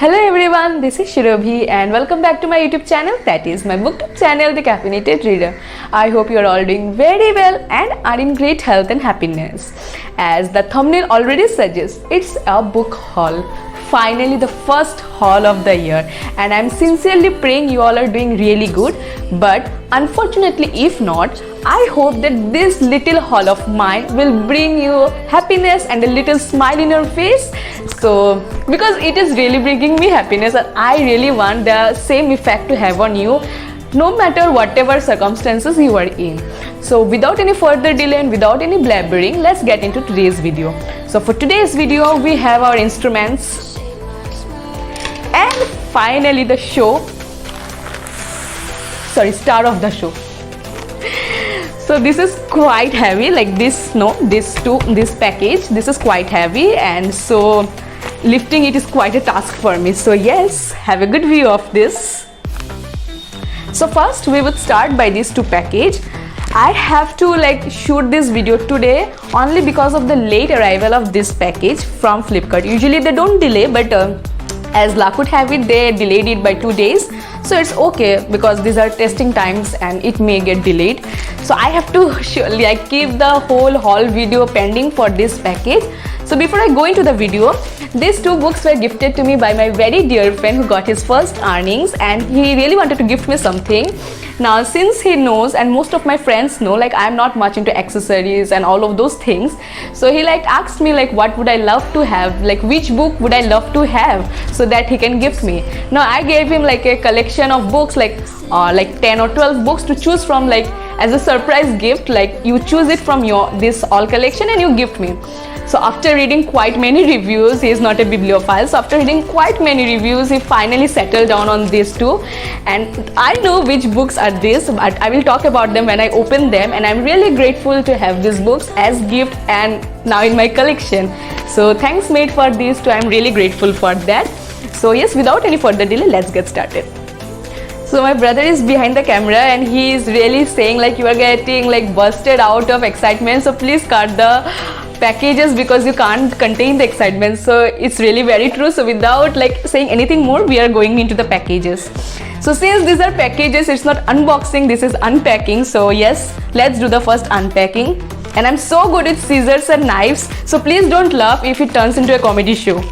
Hello everyone, this is Shirobhi and welcome back to my YouTube channel, that is my booktube channel, The Caffeinated Reader. I hope you are all doing very well and are in great health and happiness. As the thumbnail already suggests, it's a book haul. Finally the first haul of the year, and I'm sincerely praying you all are doing really good. But unfortunately, if not, I hope that this little haul of mine will bring you happiness and a little smile in your face. So because it is really bringing me happiness, and I really want the same effect to have on you, no matter whatever circumstances you are in. So without any further delay and without any blabbering, let's get into today's video. So for today's video, we have our instruments and finally the star of the show. So this is quite heavy, like this package, this is quite heavy, and so lifting it is quite a task for me. So yes, have a good view of this. So first we would start by these two package. I have to shoot this video today only because of the late arrival of this package from Flipkart. Usually they don't delay, but as luck would have it, they delayed it by 2 days. So it's okay because these are testing times and it may get delayed. So I have to keep the whole haul video pending for this package. So before I go into the video, these two books were gifted to me by my very dear friend who got his first earnings, and he really wanted to gift me something. Now since he knows, and most of my friends know, I'm not much into accessories and all of those things, so he asked me what would I love to have, which book would I love to have so that he can gift me. Now I gave him a collection of books, 10 or 12 books to choose from, as a surprise gift. You choose it from this all collection and you gift me. So after reading quite many reviews, he is not a bibliophile, so after reading quite many reviews, he finally settled down on these two. And I know which books are these, but I will talk about them when I open them, and I'm really grateful to have these books as gift and now in my collection. So thanks mate for these two, I'm really grateful for that. So yes, without any further delay, let's get started. So my brother is behind the camera and he is really saying you are getting busted out of excitement, so please cut the packages because you can't contain the excitement. So it's really very true. So without saying anything more, we are going into the packages. So since these are packages, it's not unboxing, this is unpacking. So yes, let's do the first unpacking. And I'm so good at scissors and knives, so please don't laugh if it turns into a comedy show.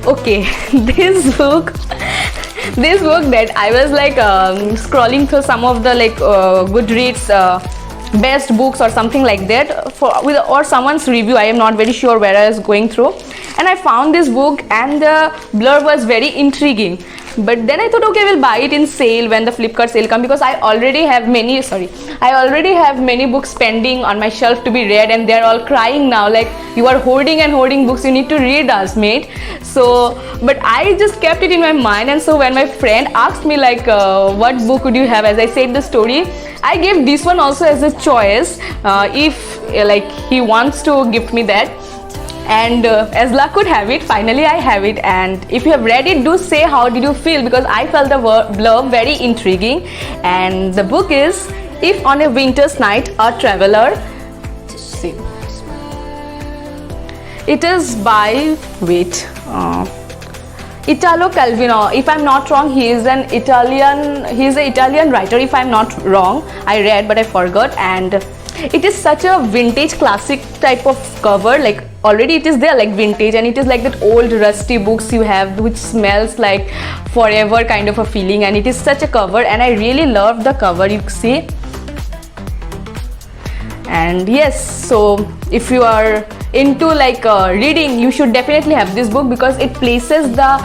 Okay, this book that I was scrolling through some of the Goodreads best books or something like that or someone's review. I am not very sure where I was going through, and I found this book and the blurb was very intriguing. But then I thought, okay, we'll buy it in sale when the Flipkart sale comes, because I already have many books pending on my shelf to be read, and they're all crying now you are hoarding and hoarding books, you need to read us, mate. So but I just kept it in my mind, and so when my friend asked me what book would you have, as I said the story, I gave this one also as a choice if he wants to gift me that. And as luck would have it, finally I have it. And if you have read it, do say how did you feel, because I felt the blurb very intriguing. And the book is If on a Winter's Night a Traveler. See, it is by Italo Calvino. If I'm not wrong, he is an Italian writer, if I'm not wrong. I read but I forgot. And it is such a vintage classic type of cover, already it is there vintage, and it is that old rusty books you have which smells like forever kind of a feeling. And it is such a cover, and I really love the cover, you see. And yes, so if you are into reading, you should definitely have this book, because it places the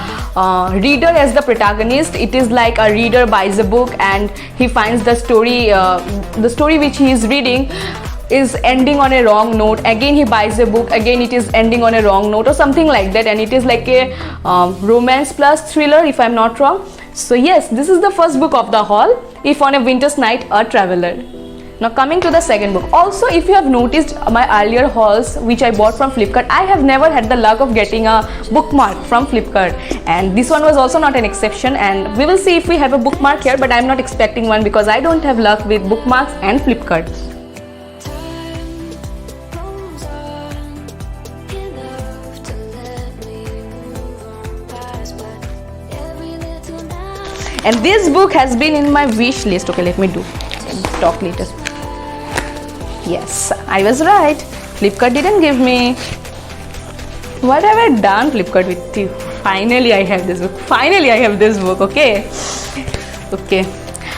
reader as the protagonist. It is a reader buys a book and he finds the story which he is reading is ending on a wrong note. Again he buys a book, again it is ending on a wrong note or something like that, and it is a romance plus thriller, if I'm not wrong. So yes, this is the first book of the haul, If on a Winter's Night a Traveler. Now coming to the second book. Also, if you have noticed my earlier hauls which I bought from Flipkart, I have never had the luck of getting a bookmark from Flipkart, and this one was also not an exception. And we will see if we have a bookmark here, but I am not expecting one because I don't have luck with bookmarks and Flipkart. And this book has been in my wish list. Okay, let me talk later. Yes, I was right. Flipkart didn't give me. What have I done, Flipkart, with you? Finally, I have this book. Finally, I have this book. Okay.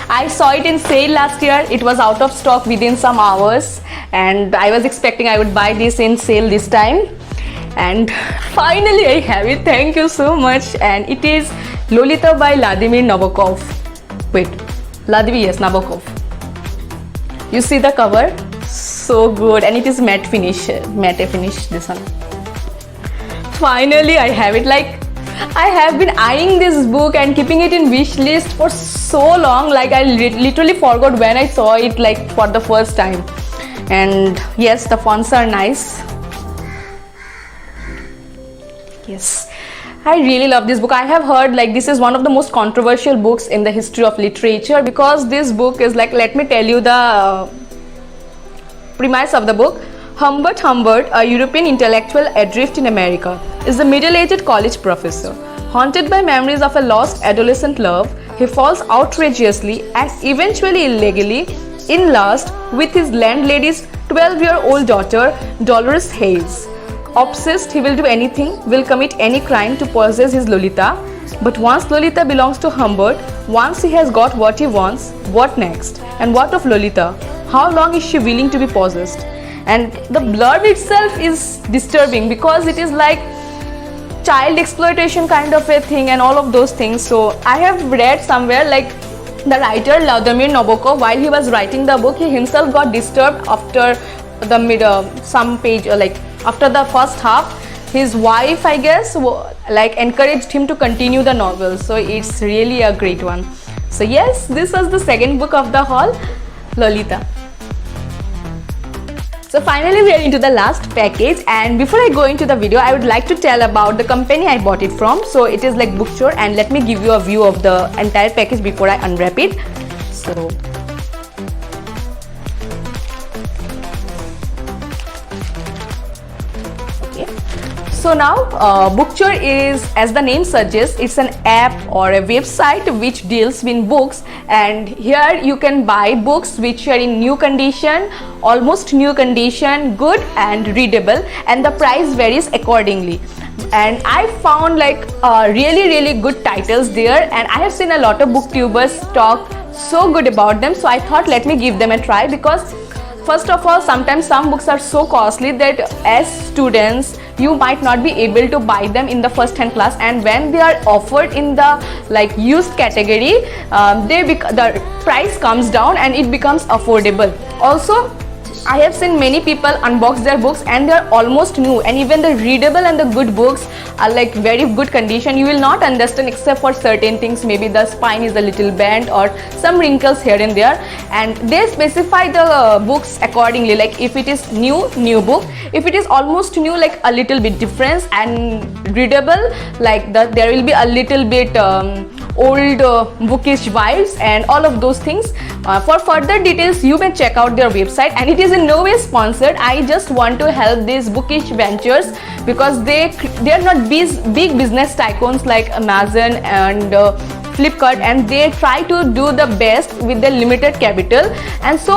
I saw it in sale last year. It was out of stock within some hours, and I was expecting I would buy this in sale this time. And finally, I have it. Thank you so much. And it is Lolita by Vladimir Nabokov. Wait, Vladimir, yes, Nabokov. You see the cover? So good, and it is matte finish. This one. Finally, I have it. Like, I have been eyeing this book and keeping it in wish list for so long. Like, I literally forgot when I saw it, like, for the first time. And yes, the fonts are nice. Yes, I really love this book. I have heard like this is one of the most controversial books in the history of literature, because this book is like, let me tell you the premise of the book. Humbert Humbert, a European intellectual adrift in America, is a middle-aged college professor. Haunted by memories of a lost adolescent love, he falls outrageously and eventually illegally in lust with his landlady's 12-year-old daughter, Dolores Hayes. Obsessed, he will do anything, will commit any crime to possess his Lolita. But once Lolita belongs to Humbert, once he has got what he wants, what next? And what of Lolita? How long is she willing to be possessed? And the blurb itself is disturbing, because it is like child exploitation kind of a thing and all of those things. So I have read somewhere like the writer Vladimir Nabokov, while he was writing the book, he himself got disturbed after the after the first half. His wife, I guess, like encouraged him to continue the novel. So it's really a great one. So yes, this was the second book of the haul, Lolita. So finally we are into the last package, and before I go into the video, I would like to tell about the company I bought it from. So it is like Bookchore, and let me give you a view of the entire package before I unwrap it. So So now Bookchore is, as the name suggests, it's an app or a website which deals with books, and here you can buy books which are in new condition, almost new condition, good and readable, and the price varies accordingly. And I found like really good titles there, and I have seen a lot of booktubers talk so good about them, so I thought let me give them a try. Because first of all, sometimes some books are so costly that as students you might not be able to buy them in the first hand class, and when they are offered in the like used category, the price comes down and it becomes affordable. Also, I have seen many people unbox their books and they are almost new, and even the readable and the good books are like very good condition. You will not understand except for certain things, maybe the spine is a little bent or some wrinkles here and there, and they specify the books accordingly. Like if it is new book, if it is almost new, like a little bit difference, and readable, like that there will be a little bit old bookish vibes and all of those things. For further details you may check out their website, and it is in no way sponsored. I just want to help these bookish ventures because they are not big business tycoons like Amazon and Flipkart, and they try to do the best with their limited capital. And so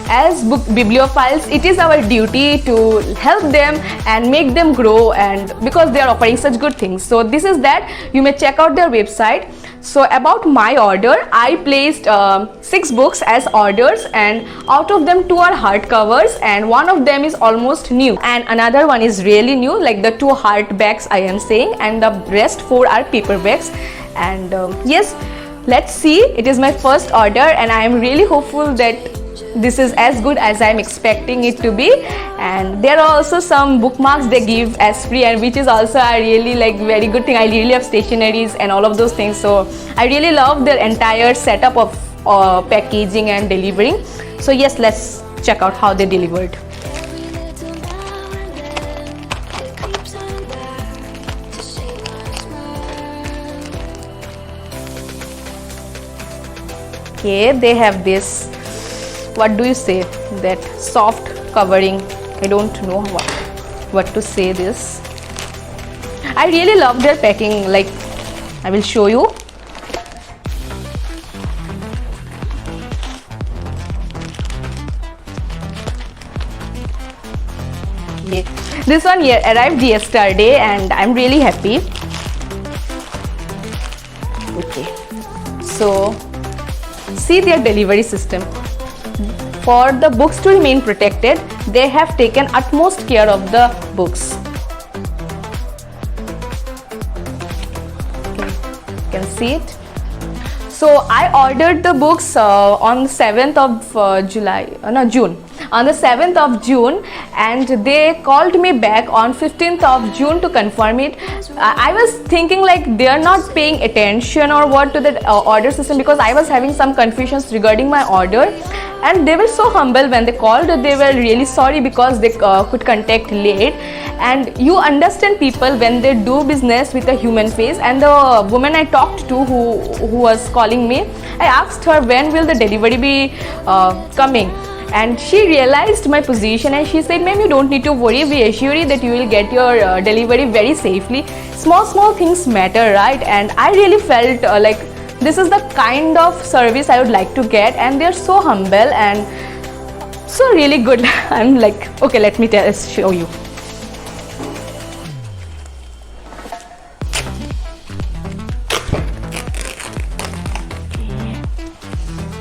as book bibliophiles, it is our duty to help them and make them grow, and because they are offering such good things. So this is that. You may check out their website. So about my order, I placed 6 books as orders, and out of them 2 are hardcovers and one of them is almost new, and another one is really new, like the 2 hardbacks I am saying, and the rest 4 are paperbacks. And yes, let's see. It is my first order and I am really hopeful that this is as good as I am expecting it to be. And there are also some bookmarks they give as free, and which is also a really like very good thing. I really love stationaries and all of those things, so I really love their entire setup of packaging and delivering. So yes, let's check out how they delivered. Okay, they have this, what do you say, that soft covering. I don't know what to say this. I really love their packing. Like I will show you. Yeah. This one arrived yesterday and I'm really happy. Okay, so see their delivery system. For the books to remain protected, they have taken utmost care of the books. Okay, you can see it. So I ordered the books on 7th of June. On the 7th of June, and they called me back on 15th of June to confirm it. I was thinking like they are not paying attention or what to the order system, because I was having some confusions regarding my order, and they were so humble when they called. They were really sorry because they could contact late, and you understand people when they do business with a human face. And the woman I talked to who was calling me, I asked her when will the delivery be coming, and she realized my position and she said, ma'am, you don't need to worry, we assure you that you will get your delivery very safely. Small things matter, right? And I really felt like this is the kind of service I would like to get, and they're so humble and so really good. I'm like, okay, let me show you.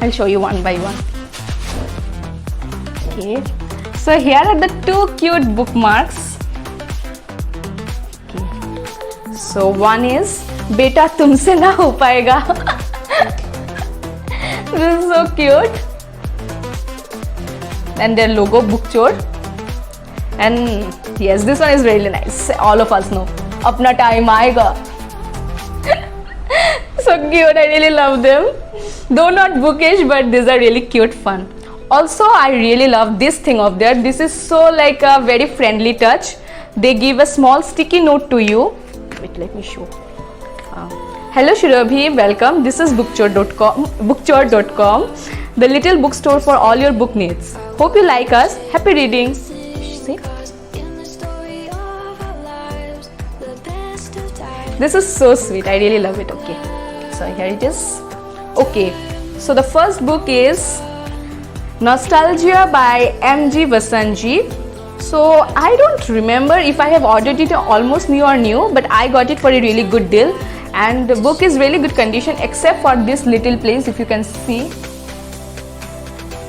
I'll show you one by one. Okay, so here are the two cute bookmarks. Okay. So one is Beta tumse na ho payega. This is so cute. And their logo, Bookchor. And yes, this one is really nice. All of us know apna time aayega. So cute, I really love them. Though not bookish, but these are really cute fun. Also, I really love this thing of theirs. This is so like a very friendly touch. They give a small sticky note to you. Wait, let me show. Hello Shirabhi, welcome. This is bookchor.com, the little bookstore for all your book needs. Hope you like us. Happy reading. See? This is so sweet. I really love it. Okay, so here it is. Okay, so the first book is Nostalgia by M.G. Vasanji. So I don't remember if I have ordered it almost new or new, but I got it for a really good deal, and the book is really good condition except for this little place. If you can see,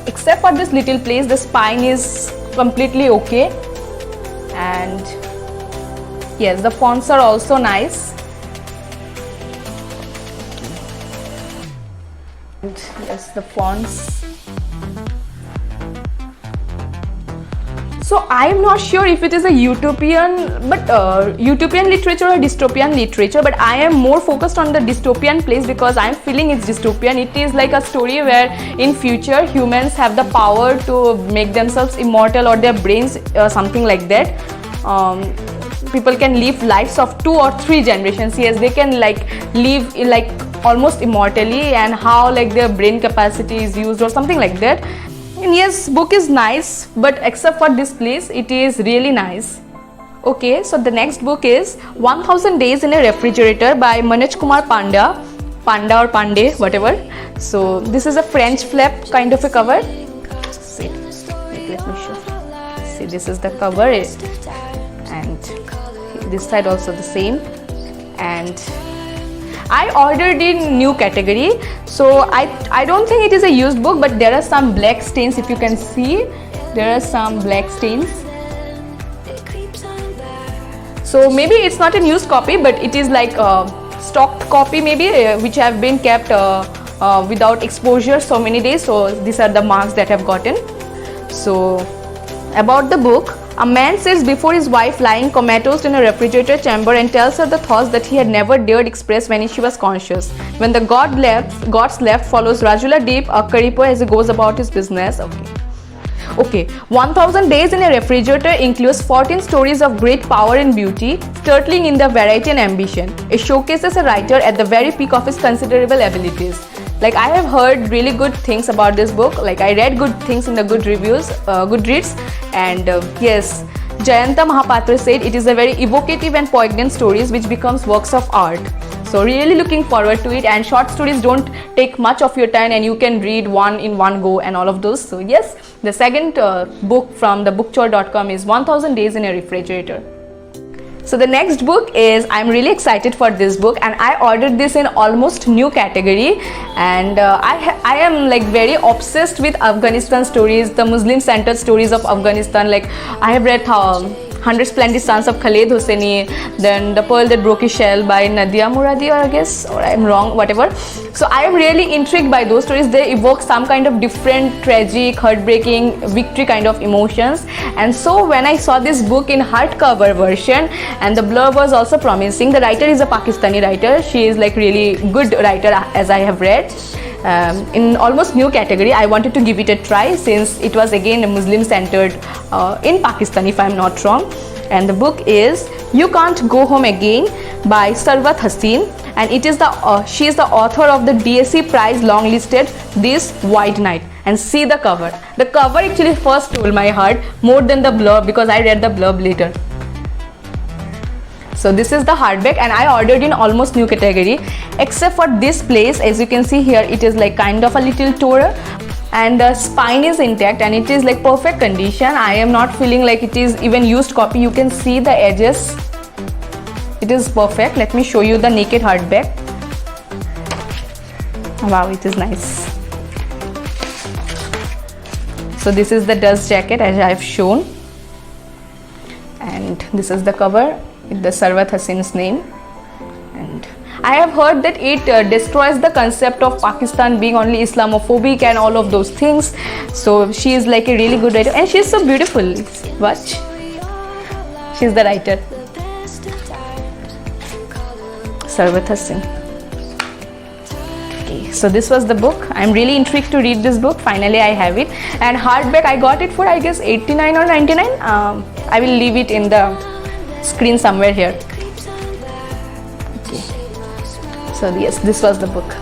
except for this little place, the spine is completely okay, and yes, the fonts are also nice. And yes, the fonts. So I am not sure if it is a utopian, but utopian literature or dystopian literature, but I am more focused on the dystopian place because I am feeling it's dystopian. It is like a story where in future humans have the power to make themselves immortal, or their brains something like that. People can live lives of 2 or 3 generations. Yes, they can like live like almost immortally, and how like their brain capacity is used or something like that. And yes, book is nice, but except for this place, it is really nice. Okay, so the next book is 1000 Days in a Refrigerator by Manoj Kumar Panda or Pandey, whatever. So this is a French flap kind of a cover. See, let me show. See, this is the cover, and this side also the same. And I ordered in new category, so I don't think it is a used book, but there are some black stains. If you can see, there are some black stains. So maybe it's not a used copy, but it is like a stocked copy maybe, which have been kept without exposure so many days. So these are the marks that I've gotten. So about the book, a man sits before his wife lying comatose in a refrigerator chamber and tells her the thoughts that he had never dared express when she was conscious. When the gods left follows Rajula Deep, a Karipo, as he goes about his business. Okay. 1000 Days in a Refrigerator includes 14 stories of great power and beauty, startling in their variety and ambition. It showcases a writer at the very peak of his considerable abilities. Like, I have heard really good things about this book. Like, I read good things in the good reviews, Goodreads, and yes, Jayanta Mahapatra said it is a very evocative and poignant stories which becomes works of art. So really looking forward to it, and short stories don't take much of your time and you can read one in one go and all of those. So yes, the second book from the bookchore.com is 1000 Days in a Refrigerator. So the next book is, I'm really excited for this book, and I ordered this in almost new category, and I am like very obsessed with Afghanistan stories, the Muslim centered stories of Afghanistan. Like I have read 100 Splendid Sons of Khaled Hosseini, then The Pearl That Broke His Shell by Nadia Muradi, or I guess, or I'm wrong, whatever. So I am really intrigued by those stories. They evoke some kind of different tragic, heartbreaking, victory kind of emotions. And so when I saw this book in hardcover version, and the blurb was also promising, the writer is a Pakistani writer. She is like really good writer, as I have read. In almost new category, I wanted to give it a try, since it was again a Muslim centered in Pakistan, if I'm not wrong. And the book is You Can't Go Home Again by Sarwat Haseen, and it is she is the author of the DSC Prize long listed This White Night. And see the cover. The cover actually first stole my heart more than the blurb, because I read the blurb later. So this is the hardback, and I ordered in almost new category, except for this place. As you can see here, it is like kind of a little tore, and the spine is intact, and it is like perfect condition. I am not feeling like it is even used copy. You can see the edges. It is perfect. Let me show you the naked hardback. Wow, it is nice. So this is the dust jacket, as I have shown, and this is the cover with the Sarwat Haseen's name. And I have heard that it destroys the concept of Pakistan being only Islamophobic and all of those things. So she is like a really good writer, and she is so beautiful. Watch, she is the writer, Sarwat Haseen. Okay, so this was the book. I'm really intrigued to read this book. Finally I have it, and hardback I got it for, I guess, 89 or 99. I will leave it in the screen somewhere here. Okay. So yes, this was the book.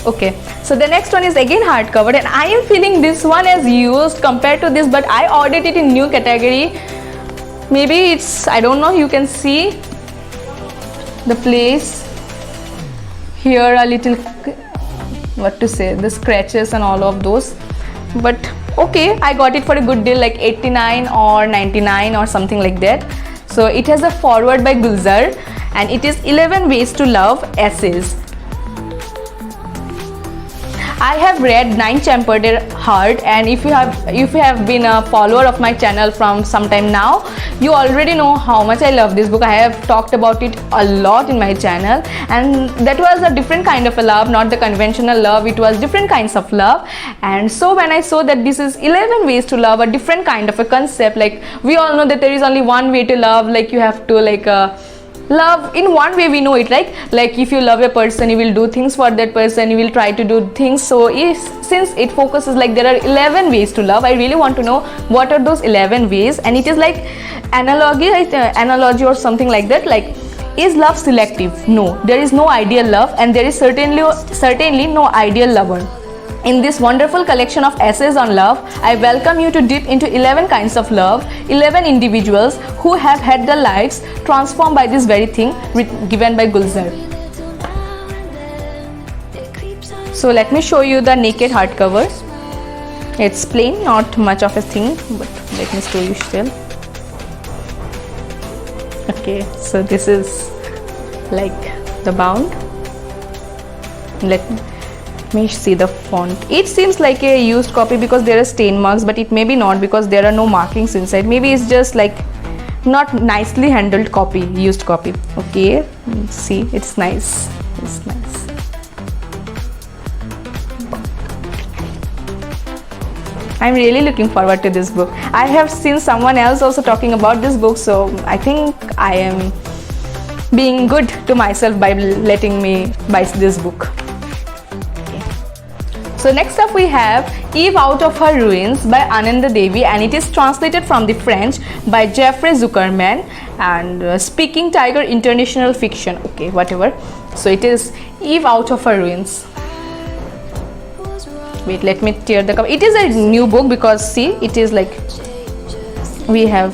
Okay, so the next one is again hardcover, and I am feeling this one as used compared to this, but I ordered it in new category. Maybe it's, I don't know, you can see the place here a little, what to say, the scratches and all of those, but okay, I got it for a good deal, like 89 or 99 or something like that. So it has a foreword by Gulzar, and it is 11 Ways to Love Essays. I have read Nine Chambered Heart, and if you have been a follower of my channel from some time now, you already know how much I love this book. I have talked about it a lot in my channel, and that was a different kind of a love, not the conventional love. It was different kinds of love. And so when I saw that this is 11 ways to love, a different kind of a concept, like we all know that there is only one way to love, like you have to like love in one way, we know it, right? Like if you love a person, you will do things for that person, you will try to do things. So since it focuses like there are 11 ways to love, I really want to know what are those 11 ways. And it is like analogy or something like that. Like, is love selective? No, there is no ideal love, and there is certainly no ideal lover. In this wonderful collection of essays on love, I welcome you to dip into 11 kinds of love, 11 individuals who have had their lives transformed by this very thing, given by Gulzar. So let me show you the naked hardcover. It's plain, not much of a thing, but let me show you still. Okay, so this is like the bound. Let me see the font. It seems like a used copy because there are stain marks, but it may be not because there are no markings inside. Maybe it's just like not nicely handled copy, used copy. Okay, see, it's nice. It's nice. I'm really looking forward to this book. I have seen someone else also talking about this book, so I think I am being good to myself by letting me buy this book. So next up we have Eve Out of Her Ruins by Ananda Devi, and it is translated from the French by Jeffrey Zuckerman, and Speaking Tiger International Fiction. Okay, whatever. So it is Eve Out of Her Ruins. Wait, let me tear the cover. It is a new book because see, it is like we have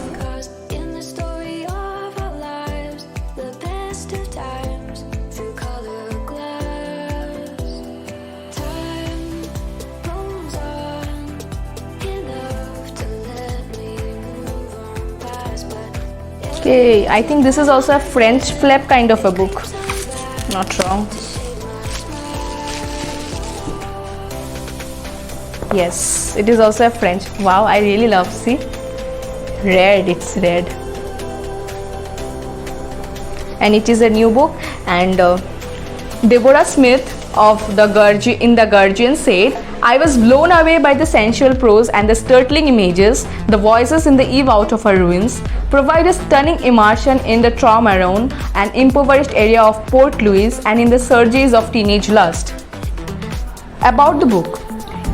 Okay, I think this is also a French flap kind of a book. Not wrong. Yes, it is also a French. Wow, I really love. See, red. It's red, and it is a new book. And Deborah Smith of in the Guardian said, "I was blown away by the sensual prose and the startling images. The voices in the Eve Out of Her Ruins provide a stunning immersion in the Traumaron, an impoverished area of Port Louis, and in the surges of teenage lust." About the book.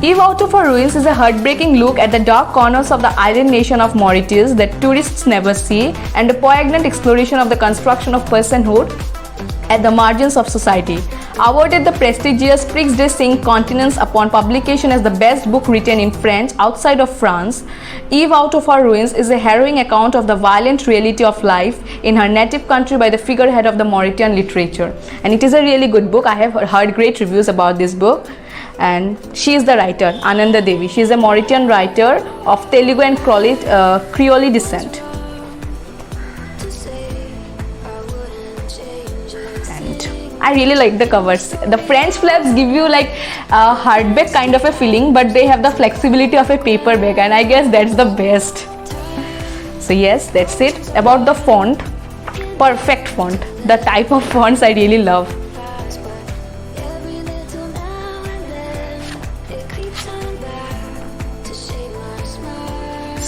Eve Out of Her Ruins is a heartbreaking look at the dark corners of the island nation of Mauritius that tourists never see, and a poignant exploration of the construction of personhood at the margins of society. Awarded the prestigious Prix de Cinq Continents upon publication as the best book written in French outside of France, Eve Out of Her Ruins is a harrowing account of the violent reality of life in her native country by the figurehead of the Mauritian literature. And it is a really good book. I have heard great reviews about this book. And she is the writer, Ananda Devi. She is a Mauritian writer of Telugu and Creole descent. I really like the covers. The French flaps give you like a hardback kind of a feeling, but they have the flexibility of a paperback, and I guess that's the best. So yes, that's it. About the font, perfect font. The type of fonts I really love.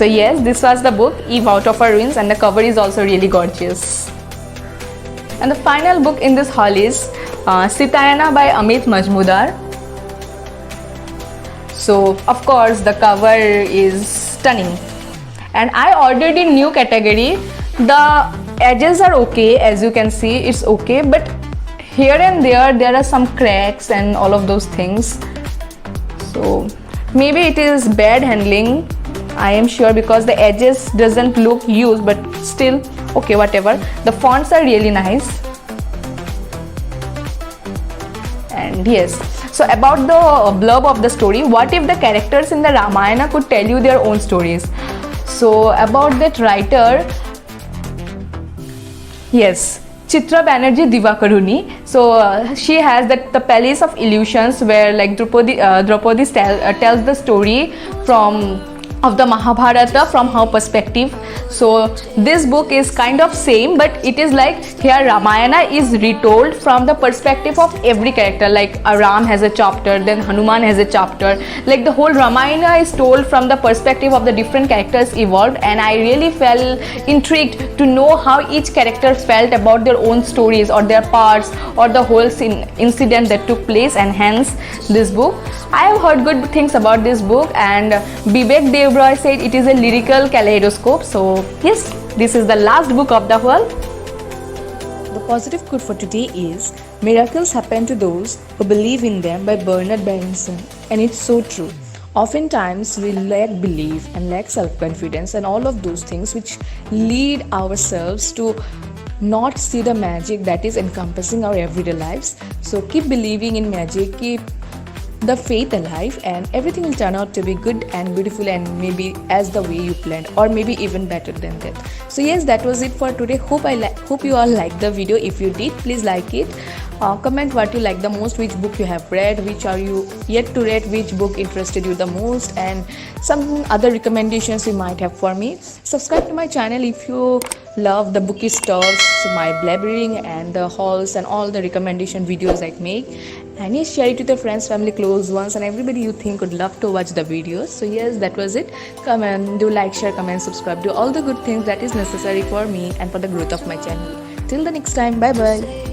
So yes, this was the book Eve Out of Her Ruins, and the cover is also really gorgeous. And the final book in this haul is Sitayana by Amit Majmudar. So of course the cover is stunning, and I ordered in new category. The edges are okay, as you can see, it's okay, but here and there are some cracks and all of those things. So maybe it is bad handling, I am sure, because the edges doesn't look used, but still okay, whatever. The fonts are really nice. And yes, so about the blurb of the story, what if the characters in the Ramayana could tell you their own stories? So about that writer, yes, Chitra Banerjee Divakaruni. So she has the Palace of Illusions, where like Draupadi tells the story of the Mahabharata from her perspective. So this book is kind of same, but it is like here Ramayana is retold from the perspective of every character. Like Ram has a chapter, then Hanuman has a chapter. Like the whole Ramayana is told from the perspective of the different characters evolved, and I really felt intrigued to know how each character felt about their own stories or their parts or the whole incident that took place, and hence this book. I have heard good things about this book, and Vivek Devroy said it is a lyrical kaleidoscope. So yes, this is the last book of the haul. The positive quote for today is, "Miracles happen to those who believe in them," by Bernard Berenson. And it's so true. Oftentimes we lack belief and lack self-confidence and all of those things which lead ourselves to not see the magic that is encompassing our everyday lives. So keep believing in magic, keep the faith alive, and everything will turn out to be good and beautiful, and maybe as the way you planned, or maybe even better than that. So yes, that was it for today. Hope you all liked the video. If you did, please like it. Comment what you like the most, which book you have read, which are you yet to read, which book interested you the most, and some other recommendations you might have for me. Subscribe to my channel if you love the booky stuff, my blabbering and the hauls and all the recommendation videos I make. And yes, share it with your friends, family, close ones, and everybody you think would love to watch the videos. So yes, that was it. Come and do like, share, comment, subscribe, do all the good things that is necessary for me and for the growth of my channel. Till the next time, bye bye.